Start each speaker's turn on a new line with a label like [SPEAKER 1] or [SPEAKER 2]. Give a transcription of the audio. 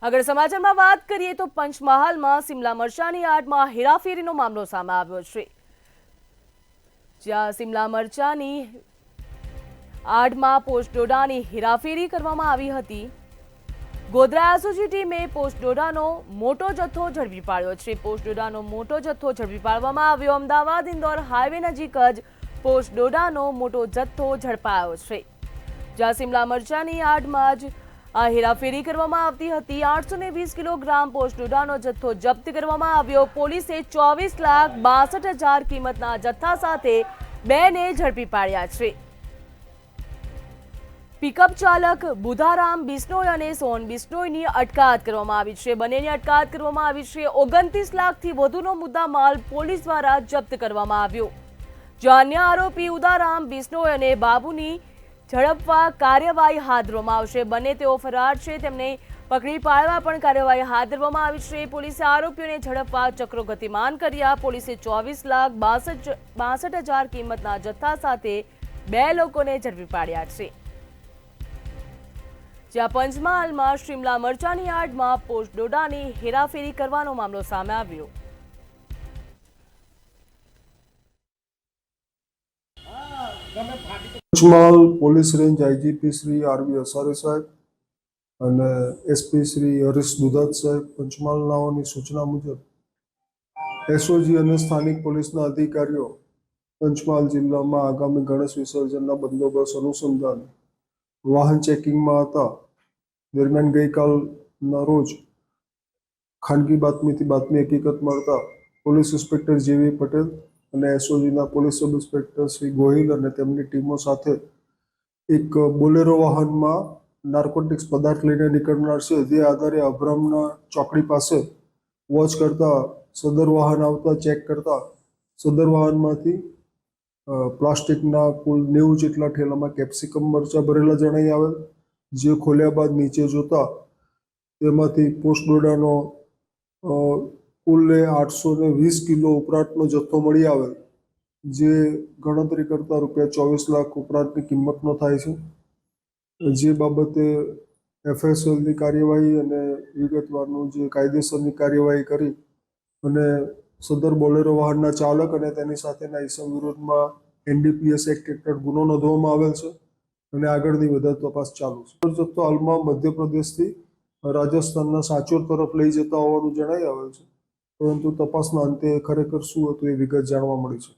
[SPEAKER 1] આગળ સમાચારમાં વાત કરીએ તો પંચમહાલમાં સિમલા મરચાની આડમાં હેરાફેરીનો મામલો સામે આવ્યો છે, જ્યાં સિમલા મરચાની આડમાં પોસ્ટ ડોડાની હેરાફેરી કરવામાં આવી હતી। ગોધરા એસઓજી ટીમે પોસ્ટ ડોડાનો મોટો જથ્થો ઝડપી પાડ્યો છે। પોસ્ટ ડોડાનો મોટો જથ્થો ઝડપી પાડવામાં આવ્યો। અમદાવાદ ઇન્દોર હાઈવે નજીક જ પોસ્ટ ડોડાનો મોટો જથ્થો ઝડપાયો છે, જ્યાં સિમલા મરચાની આડમાં જ આ હેરાફેરી કરવામાં આવતી હતી। 820 કિલોગ્રામ પોસ્ટ ડોડાનો જથ્થો જપ્ત કરવામાં આવ્યો। પોલીસે 24,62,000 કિંમતના જથ્થા સાથે બેને ઝડપી પાડ્યા છે। પિકઅપ ચાલક બુધારામ બિશ્નોઈ અને સોન બિશ્નોઈની અટકાયત કરવામાં આવી છે। બંનેની અટકાયત કરવામાં આવી છે। 29 લાખથી વધુનો મુદ્દામાલ પોલીસ દ્વારા જપ્ત કરવામાં આવ્યો, જ્યાં અન્ય આરોપી ઉદારામ બિશ્નોઈ અને બાબુની ઝડપવા કાર્યવાહી હાથ ધરવામાં આવશે। બંને તેઓ ફરાર છે, તેમને પકડી પાડવા પણ કાર્યવાહી હાથ ધરવામાં આવી છે। પોલીસે આરોપીઓને ઝડપવા ચક્રો ગતિમાન કર્યા। પોલીસે 24,62,000 કિંમતના જથ્થા સાથે બે લોકોને ઝડપી પાડ્યા છે, જ્યાં પંચમહાલમાં શિમલા મરચાની આડમાં પોસ્ટ ડોડાની હેરાફેરી કરવાનો મામલો સામે આવ્યો।
[SPEAKER 2] Panchmahal police range IGP Shri RV Asari સાહેબ અને એસપી શ્રી હરીશ દુધાત સાહેબ પંચમહાલનાઓની સૂચના મુજબ એસઓજી અને સ્થાનિક પોલીસના અધિકારીઓ પંચમહાલ જિલ્લામાં આગામી ગણેશ વિસર્જનના બંદોબસ્ત અનુસંધાન વાહન ચેકિંગમાં હતા। દરમિયાન ગઈકાલના રોજ ખાનગી બાતમી હકીકત મળતા પોલીસ ઇન્સ્પેક્ટર જેવી પટેલ અને એસઓજીના police sub inspector Shri Gohil અને તેમની ટીમો સાથે એક બોલેરો વાહનમાં નાર્કોટિક્સ પદાર્થ લઈને નીકળનાર છે, જે આધારે અભરામના ચોકડી પાસે વોચ કરતા સદર વાહન આવતા ચેક કરતા સદર વાહનમાંથી પ્લાસ્ટિકના કુલ 90 જેટલા ઠેલામાં કેપ્સિકમ મરચા ભરેલા જણાઈ આવેલ, જે ખોલ્યા બાદ નીચે જોતા તેમાંથી પોસ્ટ ડોડાનો કુલ 820 કિલો ઉપરાંતનો જથ્થો મળી આવેલ, જે ગણતરી કરતા ₹24 લાખ ઉપરાંતની કિંમતનો થાય છે। જે બાબતે એફએસએલની કાર્યવાહી અને વિગતવારનું જે કાયદેસરની કાર્યવાહી કરી અને સદર બોલેરો વાહનના ચાલક અને તેની સાથેના ઈસમ વિરુદ્ધમાં એનડીપીએસ એક્ટ હેઠળ ગુનો નોંધવામાં આવેલ છે અને આગળની વધુ તપાસ ચાલુ છે। જથ્થો હાલમાં મધ્યપ્રદેશથી રાજસ્થાનના સાચોર તરફ લઈ જતા હોવાનું જણાઈ આવેલ છે, પરંતુ તપાસના અંતે ખરેખર શું હતું એ વિગત જાણવા મળી છે।